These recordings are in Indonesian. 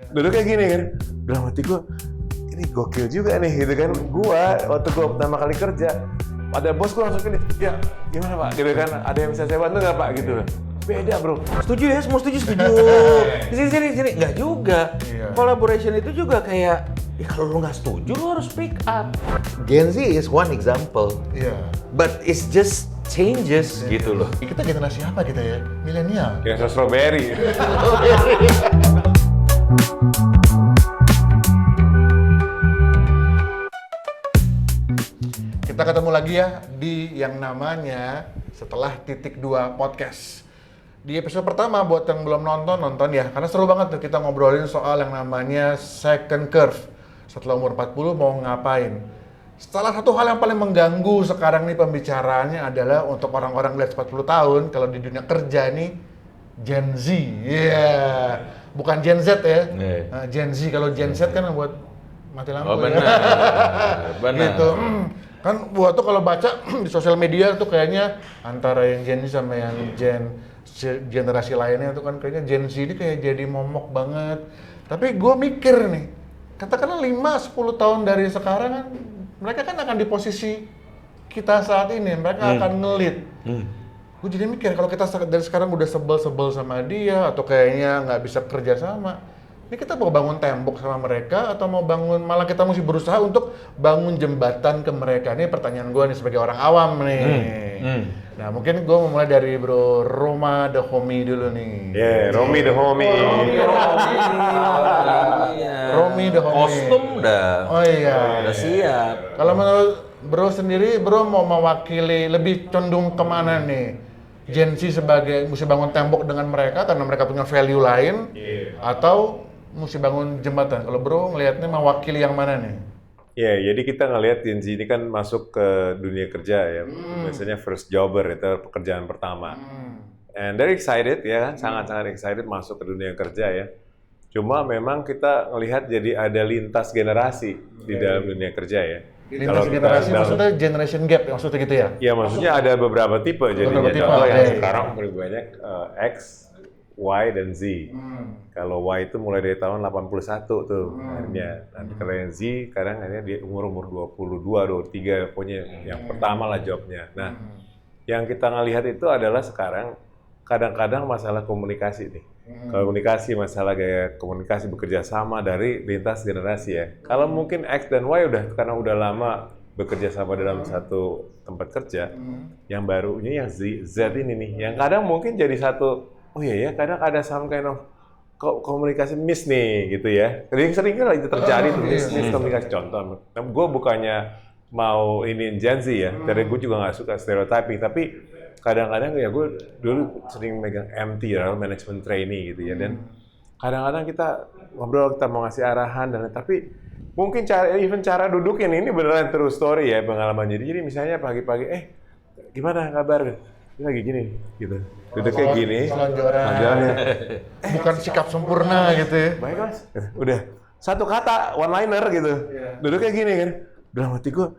Duduk kayak gini kan, dalam hati gue, ini gokil juga nih gitu kan. Waktu gue pertama kali kerja, ada bos gue langsung gini, ya gimana pak, gitu kan, ada yang bisa saya bantu nggak pak, gitu. Beda bro, setuju ya, semua setuju. Sini, nggak juga. Collaboration itu juga kayak, ya kalau lu nggak setuju, lu harus speak up. Gen Z is one example, but it's just changes gitu loh. Kita generasi apa kita ya? Milenial. Kayak strawberry. Kita ketemu lagi ya di yang namanya Setelah Titik 2 Podcast. Di episode pertama buat yang belum nonton ya, karena seru banget tuh kita ngobrolin soal yang namanya second curve. Setelah umur 40 mau ngapain? Salah satu hal yang paling mengganggu sekarang nih pembicaraannya adalah untuk orang-orang di atas 40 tahun kalau di dunia kerja nih Gen Z. Bukan Gen Z ya. Nah, Gen Z, kalau Gen Z kan buat mati lampu. Oh benar. Gitu. Kan buat tuh kalau baca di sosial media tuh kayaknya antara yang Gen Z sama yang generasi lainnya tuh kan kayaknya Gen Z ini kayak jadi momok banget. Tapi gue mikir nih, katakanlah 5-10 tahun dari sekarang kan mereka kan akan di posisi kita saat ini, mereka akan nge-lead. Gue jadi mikir kalau kita dari sekarang udah sebel-sebel sama dia atau kayaknya nggak bisa kerja sama, ini kita mau bangun tembok sama mereka atau mau bangun, malah kita mesti berusaha untuk bangun jembatan ke mereka. Ini pertanyaan gue nih sebagai orang awam nih. Nah mungkin gue mau mulai dari Bro Roma the Homie dulu nih. Romi the Homie. Romi the Homie. Kostum dah. Oh iya. Udah siap. Kalau menurut Bro sendiri, Bro mau mewakili lebih condong kemana nih? Gen Z sebagai mesti bangun tembok dengan mereka karena mereka punya value lain, atau mesti bangun jembatan? Kalau Bro ngelihatnya mewakili yang mana nih? Jadi kita ngelihat Gen Z ini kan masuk ke dunia kerja ya, biasanya first jobber, itu pekerjaan pertama. And they're excited ya kan, sangat-sangat excited masuk ke dunia kerja ya. Cuma memang kita ngelihat jadi ada lintas generasi di dalam dunia kerja ya. Lintas generasi maksudnya generation gap ya, maksudnya gitu ya? Ya maksudnya ada beberapa tipe jadinya. Contoh yang sekarang paling banyak X, Y, dan Z. Kalau Y itu mulai dari tahun 81 tuh akhirnya. Nanti kalau yang Z sekarang akhirnya dia umur 22, 23 pokoknya yang pertama lah jobnya. Nah, yang kita ngelihat itu adalah sekarang kadang-kadang masalah komunikasi nih. Komunikasi, masalah gaya komunikasi bekerja sama dari lintas generasi ya. Kalau mungkin X dan Y karena udah lama bekerja sama dalam satu tempat kerja, yang barunya yang Z ini nih, yang kadang mungkin jadi satu, kadang ada some kind of komunikasi miss nih gitu ya. Sering lah itu terjadi tuh miss komunikasi. Contoh, gue bukannya mau iniin Gen Z ya, dari gue juga nggak suka stereotyping, tapi kadang-kadang ya gue dulu sering megang MT ya, management trainee gitu ya, dan kadang-kadang kita ngobrol, kita mau ngasih arahan dan tapi mungkin cara duduknya ini beneran true story ya pengalaman. Jadi misalnya pagi-pagi, gimana kabar? Ini lagi gini gitu. Duduk kayak gini. Selonjorannya. Bukan sikap sempurna gitu ya. Baik mas. Udah satu kata one liner gitu. Duduk kayak gini kan. Dalam hati gue,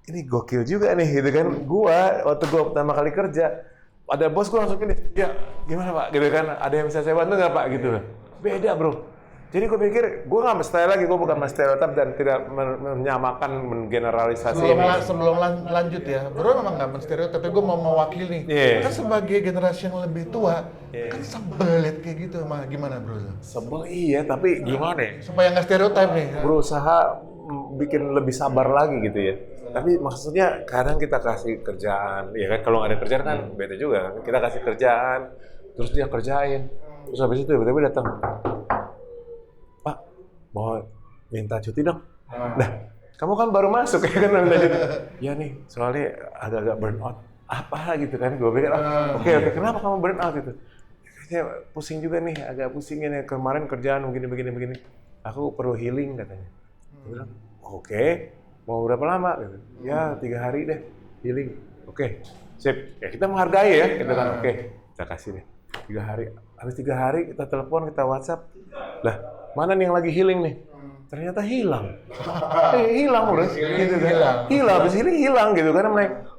ini gokil juga nih gitu kan. Waktu gue pertama kali kerja, ada bos gue langsung gini, ya gimana pak? Gitu kan, ada yang bisa saya bantu nggak pak? Gitu. Beda bro. Jadi gue pikir, gue nggak mesti lagi, gue bukan stereotip dan tidak menyamakan, mengeneralisasi Sebelum lanjut ya, Bro memang nggak menstereotip, tapi gue mau mewakili. Kan sebagai generasi yang lebih tua, kan sebelit kayak gitu, gimana Bro? Sebel iya, tapi gimana ya? Supaya nggak stereotip nih. Berusaha bikin lebih sabar lagi gitu ya. Tapi maksudnya kadang kita kasih kerjaan, ya kan kalau nggak ada kerjaan kan beda juga. Kita kasih kerjaan, terus dia kerjain, terus habis itu tiba-tiba datang. Mau minta cuti dong. Nah, kamu kan baru masuk ya kan minta cuti. Ya nih, soalnya agak-agak burn out. Apa gitu kan? Gue pikir, oke, kenapa kamu burn out gitu? Kayaknya pusing juga nih, agak pusingin ya. Kemarin kerjaan begini. Aku perlu healing katanya. Gue bilang, oke, mau berapa lama? Gitu. Ya 3 hari deh, healing. Oke, sip. Ya kita menghargai ya, gitu kan. Oke, kita kasih deh. 3 hari. Habis 3 hari kita telepon, kita WhatsApp. Lah, mana nih yang lagi healing nih? Ternyata hilang. Hilang udah. Gitu kan. Hilang. Habis ini hilang gitu kan.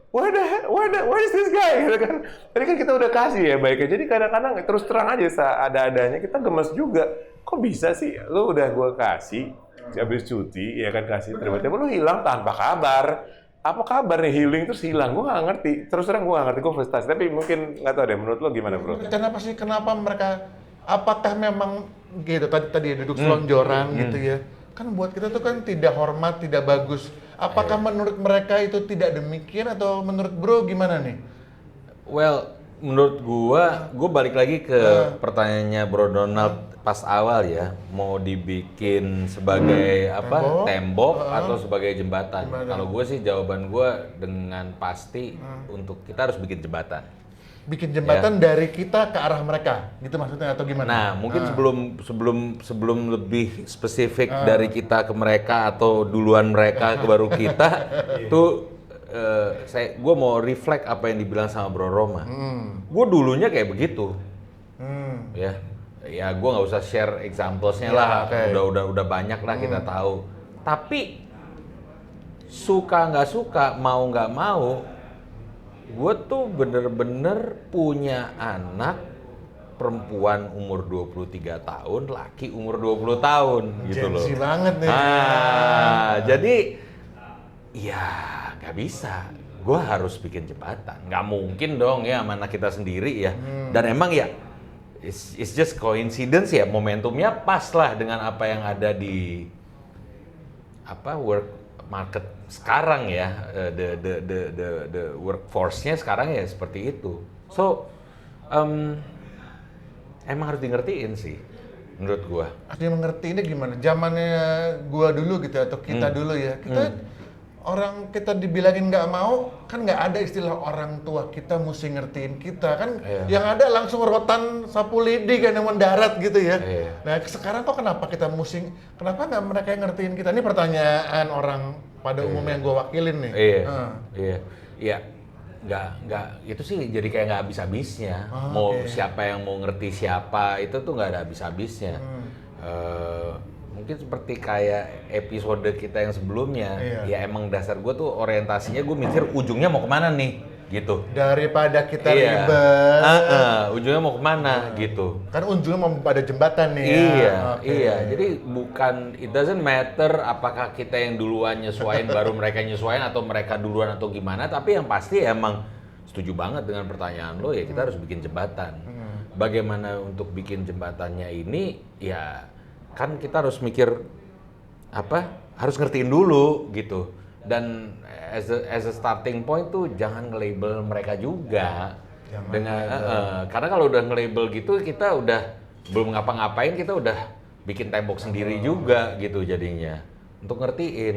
What is this guy? Gitu kan. Tadi kan kita udah kasih ya baiknya. Jadi kadang-kadang terus terang aja ada-adanya kita gemes juga. Kok bisa sih? Lu udah gua kasih, habis cuti, ya kan kasih, tiba-tiba lu hilang tanpa kabar. Apa kabar nih healing terus hilang? Gua nggak ngerti. Terus terang gua nggak ngerti, gua frustasi. Tapi mungkin nggak tahu deh. Menurut lo gimana, bro? Kenapa mereka? Apakah memang gitu tadi duduk selonjoran gitu ya? Kan buat kita tuh kan tidak hormat, tidak bagus. Apakah menurut mereka itu tidak demikian atau menurut bro gimana nih? Well, menurut gua balik lagi ke pertanyaannya Bro Donald pas awal ya, mau dibikin sebagai apa? Tembok atau sebagai jembatan. Kalau gue sih jawaban gue dengan pasti untuk kita harus bikin jembatan. Bikin jembatan dari kita ke arah mereka, gitu maksudnya atau gimana? Nah, mungkin sebelum lebih spesifik dari kita ke mereka atau duluan mereka ke baru kita, tuh gue mau reflect apa yang dibilang sama Bro Roma. Gue dulunya kayak begitu, ya gue nggak usah share examplesnya lah, udah banyak lah kita tahu. Tapi suka nggak suka, mau nggak mau, gue tuh bener-bener punya anak perempuan umur 23 tahun, laki umur 20 tahun gitu loh. Gengsi banget nih. Jadi ya nggak bisa. Gue harus bikin jembatan. Nggak mungkin dong ya sama anak kita sendiri ya. Dan emang ya it's just coincidence ya, momentumnya pas lah dengan apa yang ada di work market sekarang ya, the workforce-nya sekarang ya seperti itu. So emang harus di-ngertiin sih menurut gua. Harus mengerti ini gimana? Zamannya gua dulu gitu atau kita dulu ya. Kita orang kita dibilangin nggak mau, kan nggak ada istilah orang tua kita mesti ngertiin kita kan. Yang ada langsung rotan sapu lidi kan yang mendarat gitu ya. Nah sekarang kok kenapa kenapa nggak mereka yang ngertiin kita? Ini pertanyaan orang pada umumnya yang gue wakilin nih. Iya. Nggak itu sih jadi kayak nggak habis-habisnya. Siapa yang mau ngerti siapa itu tuh nggak ada habis-habisnya. Mungkin seperti kayak episode kita yang sebelumnya, ya emang dasar gue tuh orientasinya gue mikir ujungnya mau kemana nih, gitu. Daripada kita ribet, ujungnya mau kemana, gitu. Kan ujungnya mau pada jembatan nih. Iya. Jadi bukan, it doesn't matter apakah kita yang duluan nyesuain baru mereka nyesuain atau mereka duluan atau gimana, tapi yang pasti emang setuju banget dengan pertanyaan lo ya kita harus bikin jembatan. Bagaimana untuk bikin jembatannya ini, ya kan kita harus mikir harus ngertiin dulu gitu. Dan as a starting point tuh jangan nge-label mereka juga. Karena kalau udah nge-label gitu kita udah belum ngapa-ngapain, kita udah bikin tembok sendiri juga gitu jadinya. Untuk ngertiin.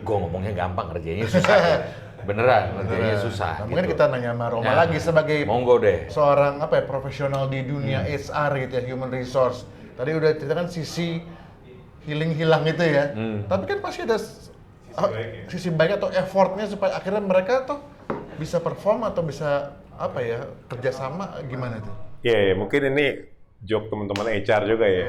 Gue ngomongnya gampang, ngerjainnya susah. Beneran, ngerjainnya susah. Nah, mungkin kita nanya sama Roma lagi sebagai seorang profesional di dunia HR gitu ya, human resource. Tadi udah ceritakan sisi healing hilang itu ya. Tapi kan pasti ada sisi baik atau effortnya supaya akhirnya mereka tuh bisa perform atau bisa kerjasama gimana tuh? Iya, mungkin ini joke teman-teman HR juga ya.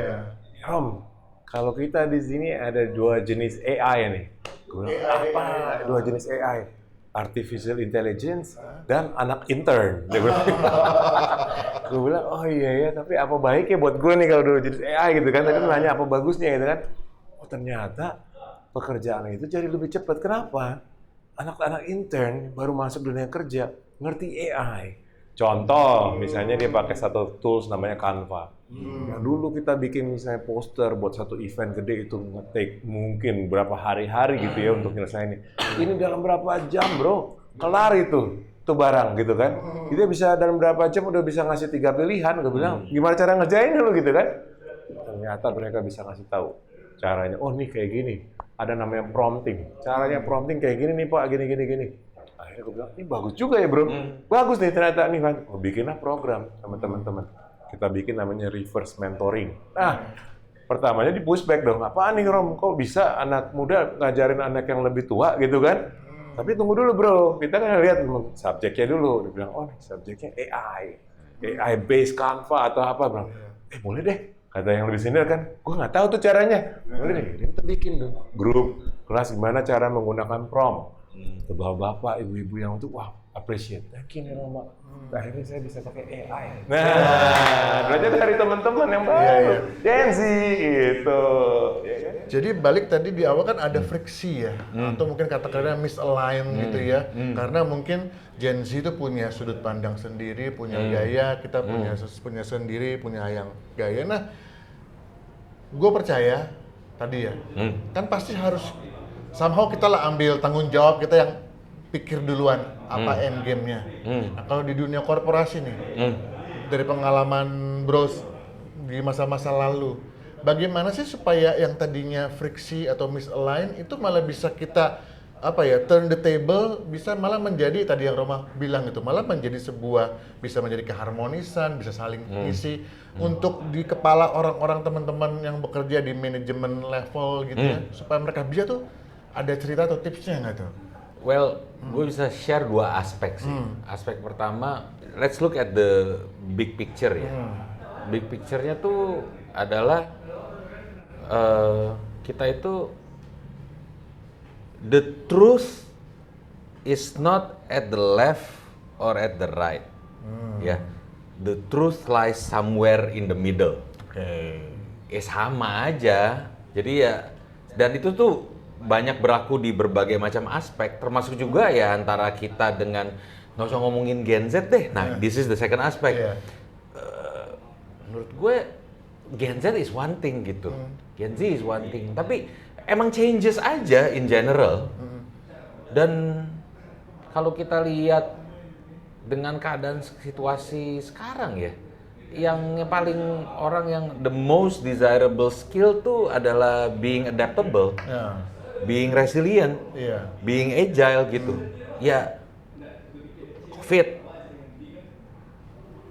Rom, kalau kita di sini ada 2 jenis AI nih. Gue bilang, apa 2 jenis AI? Artificial Intelligence dan anak intern. Gue bilang, oh iya ya, tapi apa baiknya buat gue nih kalau dulu jenis AI gitu kan. Tadi nanya apa bagusnya gitu kan. Oh ternyata pekerjaan itu jadi lebih cepat. Kenapa? Anak-anak intern baru masuk dunia kerja, ngerti AI. Contoh, misalnya dia pakai satu tools namanya Canva. Yang dulu kita bikin misalnya poster buat satu event gede itu nge-take mungkin berapa hari-hari gitu ya untuk nyelesain ini. Ini dalam berapa jam bro, kelar itu barang gitu kan. Dia bisa dalam berapa jam udah bisa ngasih 3 pilihan. Gue bilang, gimana cara ngerjain dulu gitu kan. Ternyata mereka bisa ngasih tahu caranya. Oh nih kayak gini, ada namanya prompting. Caranya prompting kayak gini nih pak, gini. Akhirnya gue bilang, ini bagus juga ya bro. Bagus nih ternyata nih kan. Oh, bikinlah program sama teman-teman. Kita bikin namanya reverse mentoring. Nah, pertamanya di pushback dong. Apaan nih Rom? Kok bisa anak muda ngajarin anak yang lebih tua gitu kan? Tapi tunggu dulu bro. Kita kan lihat subjeknya dulu. Dia bilang, oh subjeknya AI based Canva atau apa bro. Boleh deh. Kata yang lebih senior kan, gue nggak tahu tuh caranya. Boleh deh, kita bikin dong. Grup kelas gimana cara menggunakan prompt. ke bapak, ibu-ibu yang itu, wah, appreciate. Yakin ya Mama, akhirnya saya bisa pakai AI. Nah, belajar dari teman-teman yang baru, Gen Z gitu. Ya, kan? Jadi balik tadi di awal kan ada friksi ya, atau mungkin kata-katanya misalign gitu ya, karena mungkin Gen Z itu punya sudut pandang sendiri, punya gaya, kita punya sendiri, punya yang gaya. Nah, gue percaya tadi ya, kan pasti harus somehow kita lah ambil tanggung jawab, kita yang pikir duluan apa end game-nya. Nah, kalau di dunia korporasi nih, dari pengalaman Bros di masa-masa lalu, bagaimana sih supaya yang tadinya friksi atau misalign itu malah bisa kita turn the table, bisa malah menjadi tadi yang Roma bilang itu, malah menjadi sebuah, bisa menjadi keharmonisan, bisa saling ngisi untuk di kepala orang-orang teman-teman yang bekerja di manajemen level gitu ya, supaya mereka bisa tuh ada cerita atau tipsnya nggak tuh? Well, gue bisa share 2 aspek sih. Aspek pertama, let's look at the big picture ya. Big picture-nya tuh adalah kita itu the truth is not at the left or at the right. Ya, the truth lies somewhere in the middle. Sama aja. Jadi ya, dan itu tuh banyak berlaku di berbagai macam aspek, termasuk juga ya antara kita dengan, nggak usah ngomongin Gen Z deh. Nah, this is the second aspect. Menurut gue Gen Z is one thing gitu, Gen Z is one thing, tapi emang changes aja in general. Dan kalau kita lihat dengan keadaan situasi sekarang ya, yang paling orang yang the most desirable skill tuh adalah being adaptable, being resilient, being agile gitu. Ya,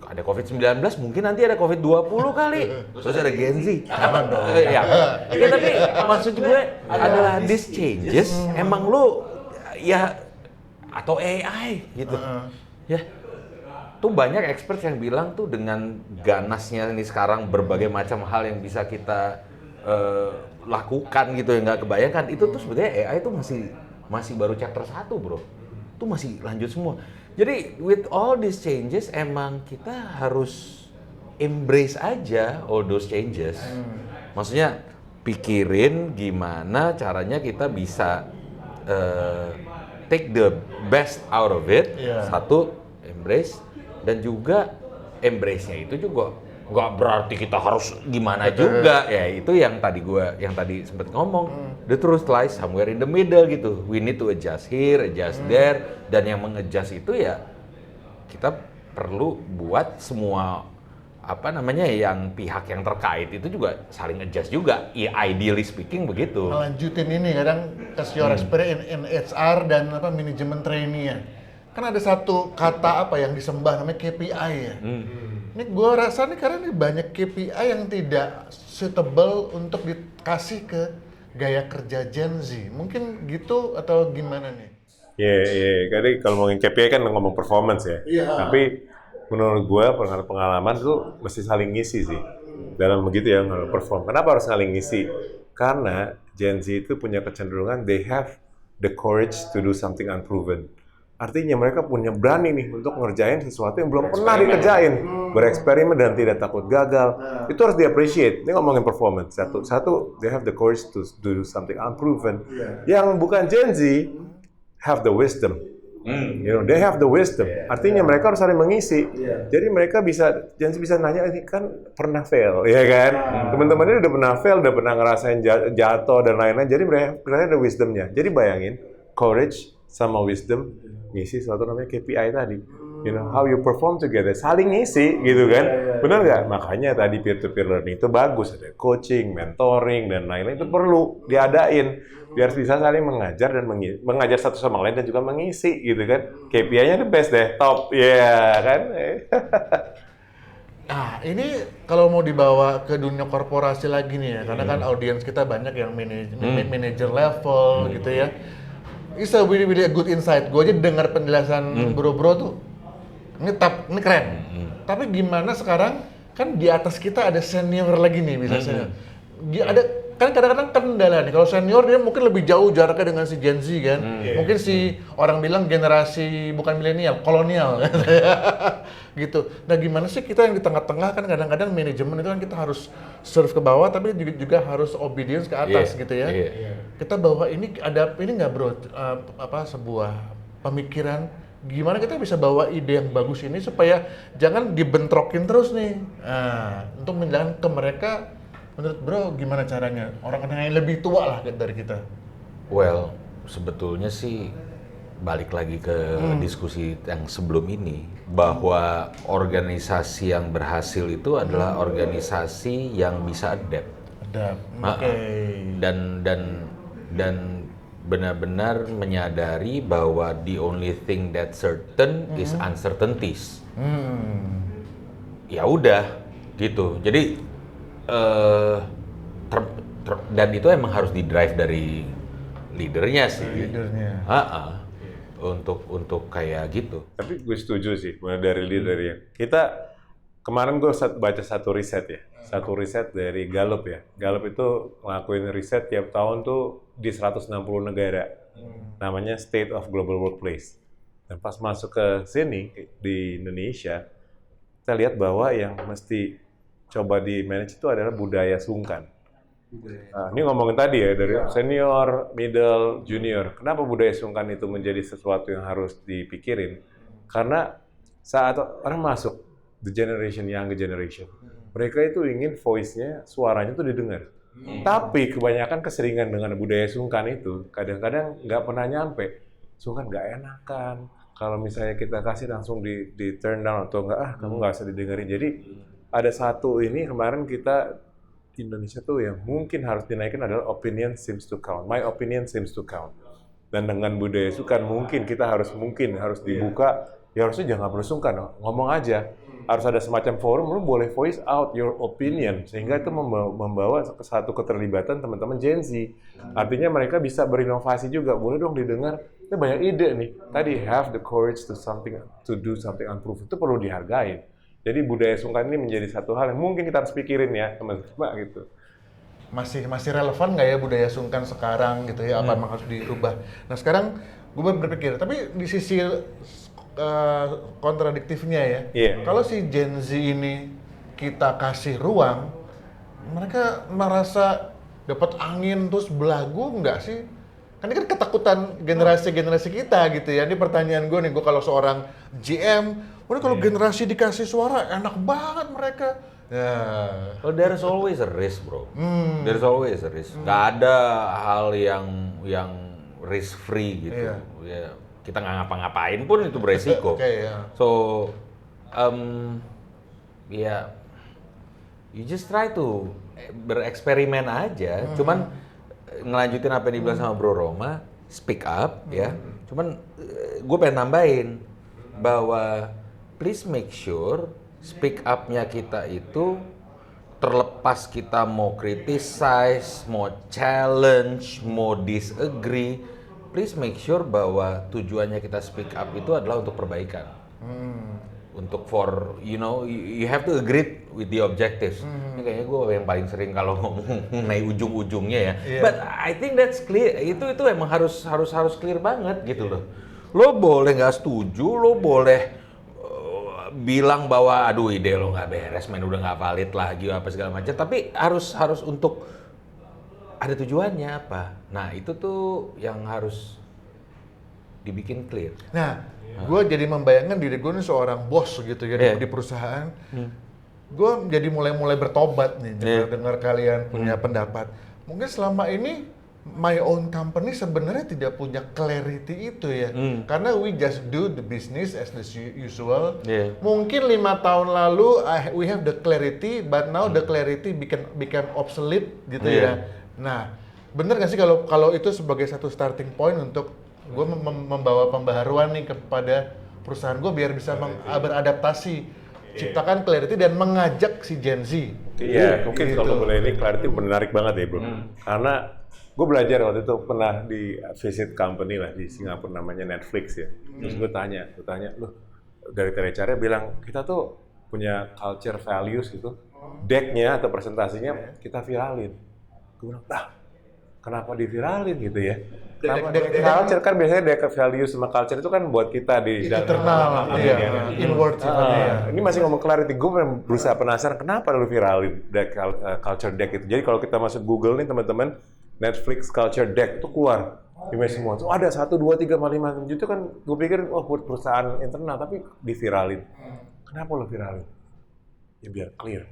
ada COVID-19, mungkin nanti ada COVID-20 kali. Terus ada Gen Z. Aman dong. Ya, tapi maksud gue adalah these changes, emang lu ya, atau AI gitu. Ya, tuh banyak expert yang bilang tuh dengan ganasnya ini sekarang berbagai macam hal yang bisa kita lakukan gitu, yang nggak kebayangkan. Itu tuh sebenarnya AI itu masih baru chapter 1 bro. Itu masih lanjut semua. Jadi with all these changes emang kita harus embrace aja all those changes. Maksudnya pikirin gimana caranya kita bisa take the best out of it. Satu, embrace, dan juga embrace-nya itu juga nggak berarti kita harus gimana juga. Ya itu yang tadi sempat ngomong, the truth lies somewhere in the middle gitu. We need to adjust here, adjust there, dan yang mengadjust itu ya kita perlu buat semua yang pihak yang terkait itu juga saling adjust juga. Ya, ideally speaking begitu. Melanjutin ini kadang cause your experience in HR dan manajemen trainee ya. Kan ada satu kata yang disembah namanya KPI ya. Ini gue rasa nih karena ini banyak KPI yang tidak suitable untuk dikasih ke gaya kerja Gen Z. Mungkin gitu atau gimana nih? Karena kalau ngomongin KPI kan ngomong performance ya. Tapi menurut gue pengalaman itu mesti saling ngisi sih. Dalam begitu ya, perform. Kenapa harus saling ngisi? Karena Gen Z itu punya kecenderungan they have the courage to do something unproven. Artinya mereka punya berani nih untuk ngerjain sesuatu yang belum pernah dikerjain. Bereksperimen dan tidak takut gagal. Itu harus di-appreciate. Ini ngomongin performance. Satu, they have the courage to do something unproven. Yang bukan Gen Z, have the wisdom. They have the wisdom. Artinya mereka harus saling mengisi. Jadi mereka Gen Z bisa nanya, ini kan pernah fail, ya kan? Teman-temannya udah pernah fail, udah pernah ngerasain jatuh dan lain-lain. Jadi mereka ada wisdomnya. Jadi bayangin, courage sama wisdom ngisi suatu namanya KPI tadi. How you perform together, saling ngisi gitu kan. Benar nggak? Makanya tadi peer-to-peer learning itu bagus. Ada coaching, mentoring, dan lain-lain itu perlu diadain. Biar bisa saling mengajar dan mengajar satu sama lain dan juga mengisi gitu kan. KPI-nya the best deh, top. Kan? Nah, ini kalau mau dibawa ke dunia korporasi lagi nih ya. Karena kan audiens kita banyak yang manager level gitu ya. It's a really good insight. Gue aja dengar penjelasan bro-bro tuh, ini keren. Tapi gimana sekarang kan di atas kita ada senior lagi nih misalnya. kan kadang-kadang kendala nih, kalau senior dia mungkin lebih jauh jaraknya dengan si Gen Z kan. Mungkin si orang bilang generasi bukan milenial, kolonial gitu. Nah gimana sih kita yang di tengah-tengah kan kadang-kadang manajemen itu kan kita harus serve ke bawah tapi juga harus obedience ke atas gitu ya. Kita bawa ini nggak bro, sebuah pemikiran gimana kita bisa bawa ide yang bagus ini supaya jangan dibentrokin terus nih. Nah, untuk menjelaskan ke mereka, menurut bro gimana caranya? Orang-orang yang lebih tua lah dari kita. Well, sebetulnya sih balik lagi ke diskusi yang sebelum ini, bahwa organisasi yang berhasil itu adalah organisasi yang bisa adapt. Dan benar-benar menyadari bahwa the only thing that certain is uncertainties. Ya udah gitu. Jadi dan itu emang harus di-drive dari leadernya sih. Untuk kayak gitu. Tapi gue setuju sih, mulai dari leadernya. Kemarin gue baca satu riset dari Gallup ya. Gallup itu ngelakuin riset tiap tahun tuh di 160 negara. Namanya State of Global Workplace. Dan pas masuk ke sini, di Indonesia, kita lihat bahwa yang mesti coba di-manage itu adalah budaya sungkan. Nah, ini ngomongin tadi ya, dari senior, middle, junior. Kenapa budaya sungkan itu menjadi sesuatu yang harus dipikirin? Karena saat orang masuk, the younger generation, mereka itu ingin voice-nya, suaranya itu didengar. Tapi kebanyakan keseringan dengan budaya sungkan itu, kadang-kadang nggak pernah nyampe. Sungkan nggak enakan. Kalau misalnya kita kasih langsung di turn down atau nggak, kamu nggak usah didengerin. Jadi ada satu ini kemarin kita Indonesia tuh yang mungkin harus dinaikin adalah opinion seems to count. My opinion seems to count. Dan dengan budaya sungkan mungkin kita harus dibuka. Ya harusnya jangan perlu sungkan, ngomong aja. Harus ada semacam forum, lu boleh voice out your opinion, sehingga itu membawa ke satu keterlibatan teman-teman Gen Z. Artinya mereka bisa berinovasi juga, boleh dong didengar. Ini banyak ide nih. Tadi have the courage to do something unproven, itu perlu dihargai. Jadi budaya sungkan ini menjadi satu hal yang mungkin kita harus pikirin ya teman-teman gitu. Masih relevan nggak ya budaya sungkan sekarang gitu ya? Apa memang harus dirubah? Nah sekarang gue berpikir, tapi di sisi kontradiktifnya ya. Kalau si Gen Z ini kita kasih ruang, mereka merasa dapat angin terus belagu nggak sih? Kan ini kan ketakutan generasi kita gitu ya. Ini pertanyaan gue nih, gue kalau seorang GM, kalau generasi dikasih suara enak banget mereka. Well, there's always a risk, bro. There's always a risk. Gak ada hal yang risk free gitu. Ya, kita nggak ngapa-ngapain pun itu beresiko. So, you just try to bereksperimen aja. Cuman ngelanjutin apa yang dibilang sama Bro Roma, speak up ya. Cuman gue pengen nambahin bahwa please make sure speak up-nya kita itu terlepas kita mau criticize, mau challenge, mau disagree, please make sure bahwa tujuannya kita speak up itu adalah untuk perbaikan. Untuk you have to agree with the objectives. Ini kayaknya gue yang paling sering kalau ngomong mengenai ujung-ujungnya ya. But I think that's clear. Itu emang harus clear banget gitu loh. Lo boleh nggak setuju, lo boleh bilang bahwa aduh ide lo nggak beres, udah nggak valid lagi apa segala macam. Tapi harus untuk ada tujuannya apa. Nah itu tuh yang harus dibikin clear. Nah, gue jadi membayangkan diri gue nih seorang bos gitu ya di perusahaan. Gue jadi mulai bertobat nih dengar kalian punya pendapat. Mungkin selama ini my own company sebenarnya tidak punya clarity itu ya. Karena we just do the business as the usual. Mungkin 5 tahun lalu we have the clarity, but now the clarity became obsolete gitu ya. Nah, bener nggak sih kalau itu sebagai satu starting point untuk gue membawa pembaharuan nih kepada perusahaan gue biar bisa beradaptasi, ciptakan clarity dan mengajak si Gen Z. Iya, mungkin gitu. Kalau boleh ini clarity menarik banget ya bro. Karena gue belajar waktu itu pernah di visit company lah di Singapura namanya Netflix ya. Terus gue tanya, loh dari cara bilang kita tuh punya culture values gitu, deck-nya atau presentasinya kita viralin. Gue bilang, kenapa diviralin gitu ya? Kenapa Deck culture kan biasanya deck value sama culture itu kan buat kita di internal, inward sifatnya ya. Ini masih ngomong clarity, gue berusaha penasaran kenapa lu viralin deck culture deck itu. Jadi kalau kita masuk Google nih teman-teman, Netflix culture deck itu keluar image semua. Tuh ada 1, 2, 3, 4, 5, 7 itu kan gue pikir buat perusahaan internal tapi diviralin. Kenapa lu viralin? Ya biar clear.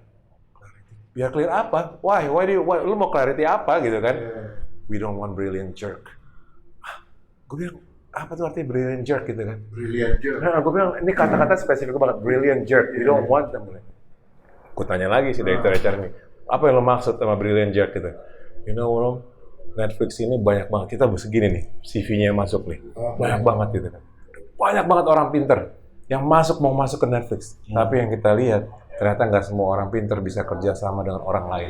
Clarity. Biar clear apa? Why lu mau clarity apa gitu kan? We don't want brilliant jerk. Gue bilang, apa tuh artinya brilliant jerk gitu kan? Brilliant jerk. Nah, gue bilang, ini kata-kata spesifik banget, brilliant jerk. You don't want them. Gue tanya lagi sih director HR nih, apa yang lo maksud sama brilliant jerk gitu? You know, Rom, Netflix ini banyak banget, kita segini nih, CV-nya masuk nih. Banyak banget gitu kan. Banyak banget orang pinter yang mau masuk ke Netflix. Tapi yang kita lihat, ternyata nggak semua orang pinter bisa kerja sama dengan orang lain.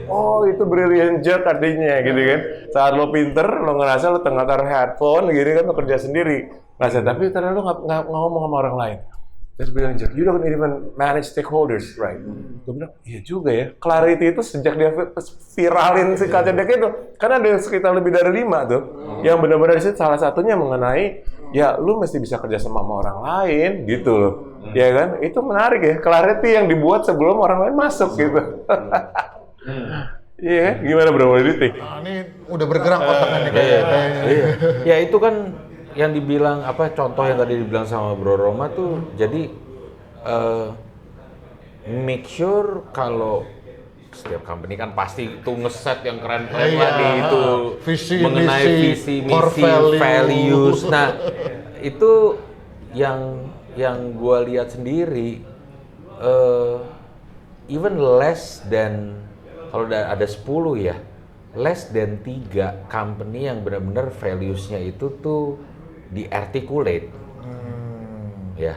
Oh, itu brilliant jerk artinya gitu kan. Saat lo pinter, lo ngerasa lo tengah taruh headphone gitu kan, lo kerja sendiri. Tapi ternyata lo nggak ngomong sama orang lain. That's brilliant jerk. You don't even manage stakeholders, right? Gue bilang, iya juga ya. Clarity itu sejak dia viralin si culture deck itu, karena ada sekitar lebih dari 5 tuh, yang benar-benar di situ salah satunya mengenai ya lu mesti bisa kerja sama orang lain gitu loh. Ya kan? Itu menarik ya. Clarity yang dibuat sebelum orang lain masuk gitu. Iya kan? Gimana bro? Ini udah bergerak otaknya nih kayaknya. Ya itu kan yang dibilang contoh yang tadi dibilang sama Bro Roma tuh jadi make sure kalau setiap company kan pasti itu ngeset yang keren-keren tadi itu visi, mengenai visi, misi, values. Nah, itu yang gue lihat sendiri even less than kalau ada 10 ya, less than 3 company yang benar-benar values-nya itu tuh diarticulate. Ya,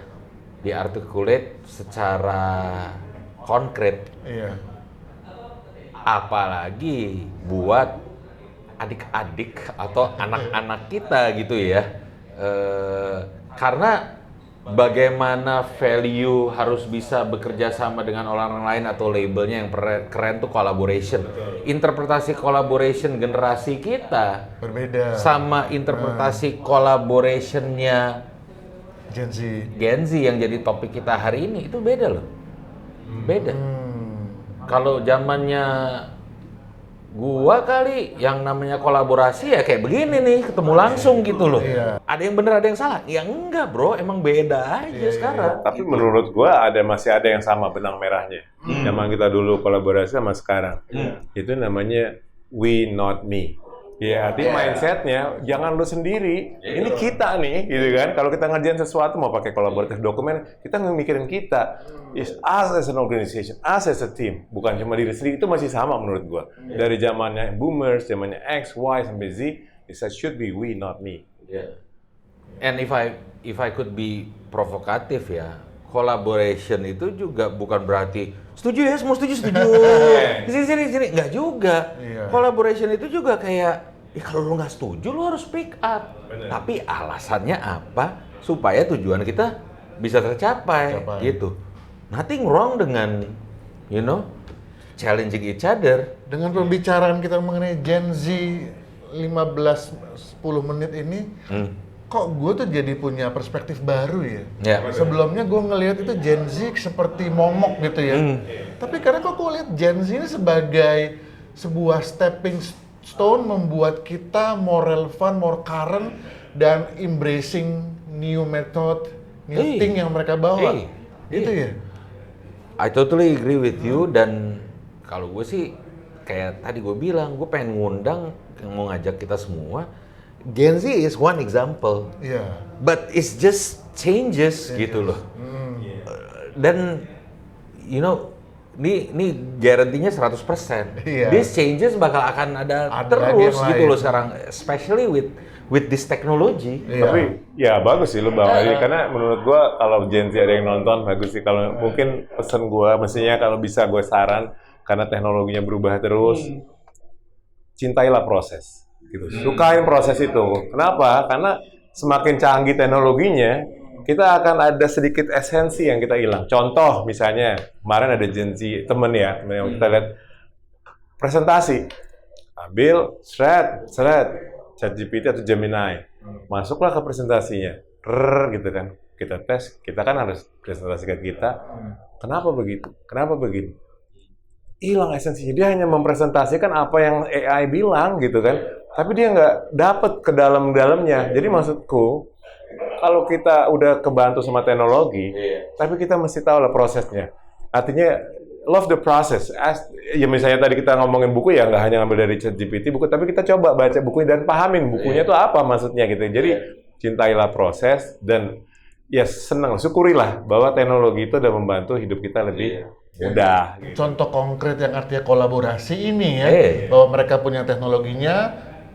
diarticulate secara konkret. Iya. Apalagi buat adik-adik atau anak-anak kita gitu ya, karena bagaimana value harus bisa bekerja sama dengan orang lain atau labelnya yang keren tuh collaboration. Interpretasi collaboration generasi kita berbeda sama interpretasi collaborationnya Gen Z yang jadi topik kita hari ini itu beda loh, beda. Kalau zamannya gua kali yang namanya kolaborasi ya kayak begini nih, ketemu langsung gitu loh. Iya. Ada yang benar, ada yang salah. Ya enggak bro, emang beda aja sekarang. Tapi menurut gua masih ada yang sama benang merahnya. Zaman kita dulu kolaborasi sama sekarang. Itu namanya we not me. Ya, artinya mindsetnya jangan lu sendiri. Ini kita nih, gitu kan. Kalau kita ngerjain sesuatu mau pakai kolaboratif dokumen, kita mikirin kita. Is us as an organization, us as a team, bukan cuma diri sendiri. Itu masih sama menurut gua. Dari zamannya boomers, zamannya X, Y sampai Z, it should be we not me. Yeah. And if I could be provokatif ya, collaboration itu juga bukan berarti setuju ya, semua setuju. Sini. Nggak juga. Collaboration itu juga kayak kalau lu nggak setuju, lu harus speak up. Tapi alasannya apa? Supaya tujuan kita bisa tercapai. Gitu. Nothing wrong dengan, challenging each other. Dengan pembicaraan kita mengenai Gen Z 15-10 menit ini, kok gue tuh jadi punya perspektif baru ya. Sebelumnya gue ngelihat itu Gen Z seperti momok gitu ya. Tapi karena kok gue lihat Gen Z ini sebagai sebuah stepping stone membuat kita more relevan, more current, dan embracing new method, new thing yang mereka bawa. Gitu ya? I totally agree with you, dan kalau gue sih kayak tadi gue bilang, gue pengen ngundang, mau ngajak kita semua. Gen Z is one example, but it's just changes gitu loh. Dan ini garantinya 100%. These changes bakal akan ada terus gitu loh sekarang, especially with this technology. Tapi ya bagus sih lu bawa ini, karena menurut gua kalau Gen Z ada yang nonton bagus sih. Kalau mungkin pesan gua mestinya kalau bisa gua saran, karena teknologinya berubah terus, cintailah proses. Gitu. Sukain proses itu. Kenapa? Karena semakin canggih teknologinya, kita akan ada sedikit esensi yang kita hilang. Contoh misalnya, kemarin ada Gen Z temen ya, yang kita lihat presentasi. Ambil, ChatGPT atau Gemini. Masuklah ke presentasinya. Gitu kan. Kita tes, kita kan harus presentasikan kita. Kenapa begitu? Kenapa begini? Hilang esensinya. Dia hanya mempresentasikan apa yang AI bilang gitu kan. Tapi dia nggak dapat ke dalam-dalamnya. Jadi maksudku, kalau kita udah kebantu sama teknologi, tapi kita mesti tahu lah prosesnya. Artinya, love the process. Ya misalnya tadi kita ngomongin buku ya, nggak hanya ngambil dari ChatGPT buku, tapi kita coba baca bukunya dan pahamin bukunya itu apa maksudnya gitu. Jadi, cintailah proses dan ya senang, syukurilah bahwa teknologi itu udah membantu hidup kita lebih mudah. Gitu. Contoh konkret yang artinya kolaborasi ini ya, bahwa mereka punya teknologinya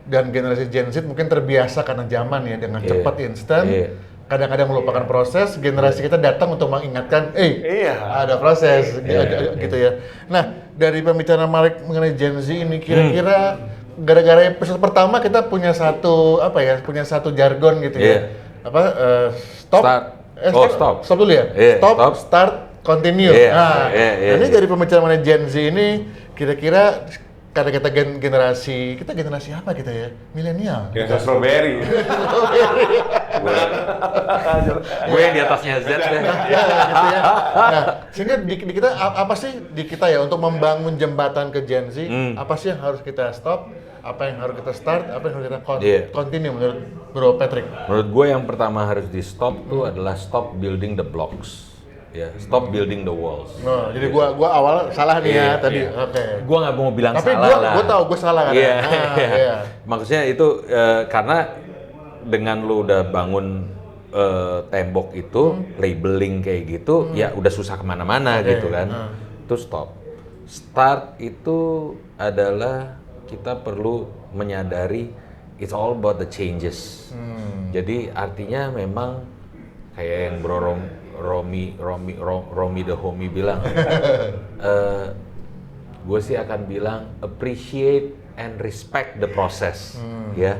dan generasi Gen Z mungkin terbiasa karena zaman ya dengan cepat instan. Kadang-kadang melupakan proses, generasi kita datang untuk mengingatkan, ada proses, gitu ya. Nah, dari pembicaraan Malik mengenai Gen Z ini, kira-kira gara-gara episode pertama kita punya satu jargon gitu ya. Stop. Stop Stop dulu ya. Stop, start, continue. Ini dari pembicaraan mengenai Gen Z ini, kira-kira karena kita generasi apa kita ya? Milenial. Generasi strawberry. Gue yang di atasnya Z deh. Gitu ya. Nah, sehingga di kita apa sih di kita ya untuk membangun jembatan ke Gen Z, apa sih yang harus kita stop, apa yang harus kita start, apa yang harus kita continue menurut Bro Patrick? Menurut gue yang pertama harus di stop tuh adalah stop building the blocks. Ya, stop building the walls. No, jadi gua awal salah nih ya tadi. Oke. Gua nggak mau bilang tapi salah lah. Tapi gua tahu gua salah kan. Maksudnya itu karena dengan lu udah bangun tembok itu, labeling kayak gitu, ya udah susah kemana-mana gitu kan. Itu stop. Start itu adalah kita perlu menyadari it's all about the changes. Jadi artinya memang kayak yang Bro Romi the Homie bilang, gue sih akan bilang appreciate and respect the process, ya,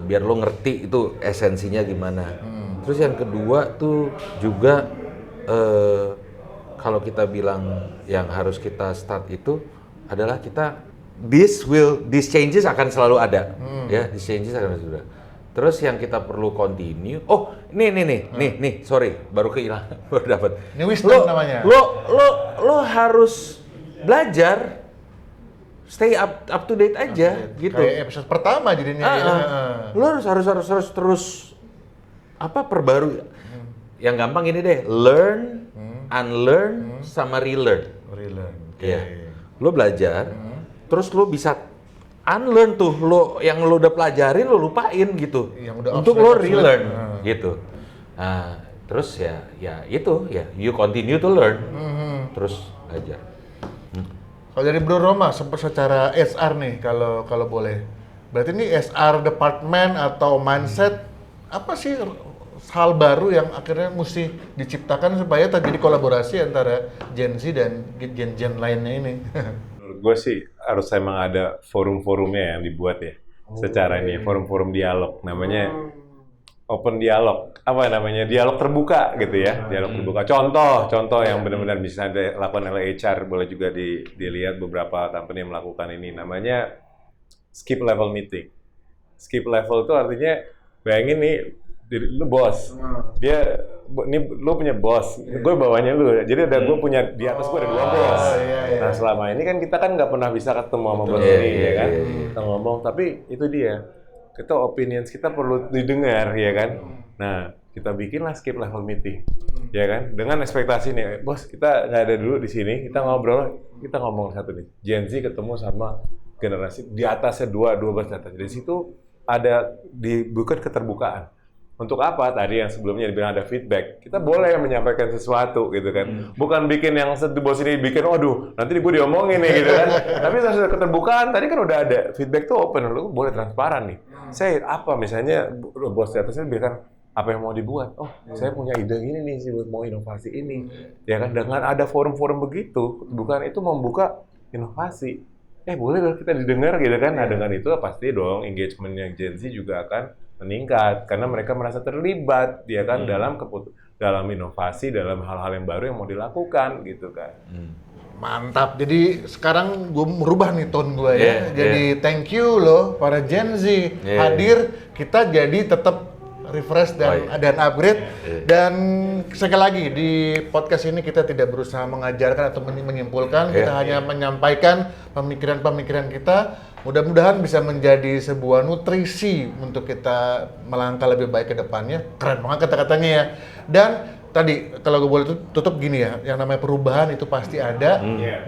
biar lo ngerti itu esensinya gimana. Terus yang kedua tuh juga kalau kita bilang yang harus kita start itu adalah kita these changes akan selalu ada, ya, these changes akan selalu ada. Terus yang kita perlu continue. Oh, nih, sorry, baru kehilangan, baru dapat. Ini wisdom namanya. Lo harus belajar, stay up to date aja, gitu. Kayak episode pertama jadinya. Lo harus terus perbarui. Yang gampang ini deh, learn, unlearn, sama relearn. Ya. Lo belajar, terus lo bisa unlearn tuh yang lo udah pelajarin lo lupain gitu. Untuk lo relearn gitu. Nah, terus ya itu ya you continue to learn. Terus belajar. Kalau dari Bro Roma secara HR nih kalau boleh. Berarti ini HR department atau mindset apa sih hal baru yang akhirnya mesti diciptakan supaya terjadi kolaborasi antara Gen Z dan gen lainnya ini? Gue sih harus emang ada forum-forumnya yang dibuat ya secara ini forum-forum dialog namanya open dialog dialog terbuka gitu ya dialog terbuka contoh yang benar-benar bisa dilakukan oleh HR boleh juga dilihat beberapa company yang melakukan ini namanya skip level meeting. Skip level itu artinya bayangin nih lu bos lu punya bos, gue bawahnya lu, jadi gue punya di atas gue ada 2 bos. Nah selama ini kan kita kan nggak pernah bisa ketemu sama bos ini ya kan, kita ngomong tapi itu dia, kita opinions kita perlu didengar ya kan. Nah kita bikinlah skip level meeting, ya kan, dengan ekspektasi nih, bos kita nggak ada dulu di sini, kita ngomong satu nih, Gen Z ketemu sama generasi di atasnya 12 di atas, dari situ ada dibuka keterbukaan. Untuk apa? Tadi yang sebelumnya dibilang ada feedback. Kita boleh menyampaikan sesuatu gitu kan. Bukan bikin yang bos ini bikin, waduh, nanti gue diomongin nih gitu kan. Tapi sesuatu keterbukaan, tadi kan udah ada. Feedback tuh open, lu boleh transparan nih. Saya apa misalnya bos di atasnya biarkan apa yang mau dibuat. Oh, saya punya ide gini nih sih buat mau inovasi ini. Ya kan, dengan ada forum-forum begitu, bukan itu membuka inovasi. Boleh kita didengar gitu kan. Nah, dengan itu pasti dong engagement yang Gen Z juga akan meningkat karena mereka merasa terlibat ya kan dalam inovasi, dalam hal-hal yang baru yang mau dilakukan gitu kan. Mantap. Jadi sekarang gue merubah nih tone gue ya. Yeah, Jadi thank you loh para Gen Z hadir, kita jadi tetap refresh dan upgrade. Dan sekali lagi di podcast ini kita tidak berusaha mengajarkan atau menyimpulkan, kita hanya menyampaikan pemikiran-pemikiran kita. Mudah-mudahan bisa menjadi sebuah nutrisi untuk kita melangkah lebih baik ke depannya. Keren banget kata-katanya ya. Dan tadi kalau gue boleh tutup gini ya, yang namanya perubahan itu pasti ada.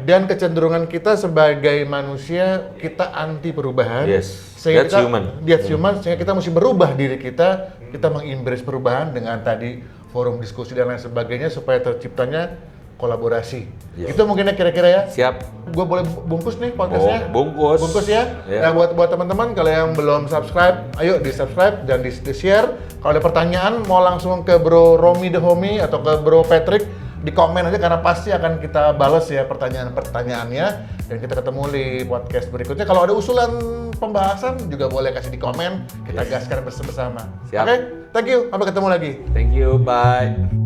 Dan kecenderungan kita sebagai manusia, kita anti perubahan. Sehingga That's human. That's human, sehingga kita mesti berubah diri kita mengembrace perubahan dengan tadi forum diskusi dan lain sebagainya supaya terciptanya kolaborasi. Itu mungkinnya kira-kira ya. Siap. Gue boleh bungkus nih podcastnya? Bungkus Ya. Nah buat teman-teman kalau yang belum subscribe, ayo di subscribe dan di share. Kalau ada pertanyaan mau langsung ke Bro Romi the Homie atau ke Bro Patrick, di komen aja karena pasti akan kita balas ya pertanyaan-pertanyaannya, dan kita ketemu di podcast berikutnya. Kalau ada usulan pembahasan juga boleh kasih di komen, kita gaskan bersama. Siap. Oke, thank you, sampai ketemu lagi. Thank you, bye.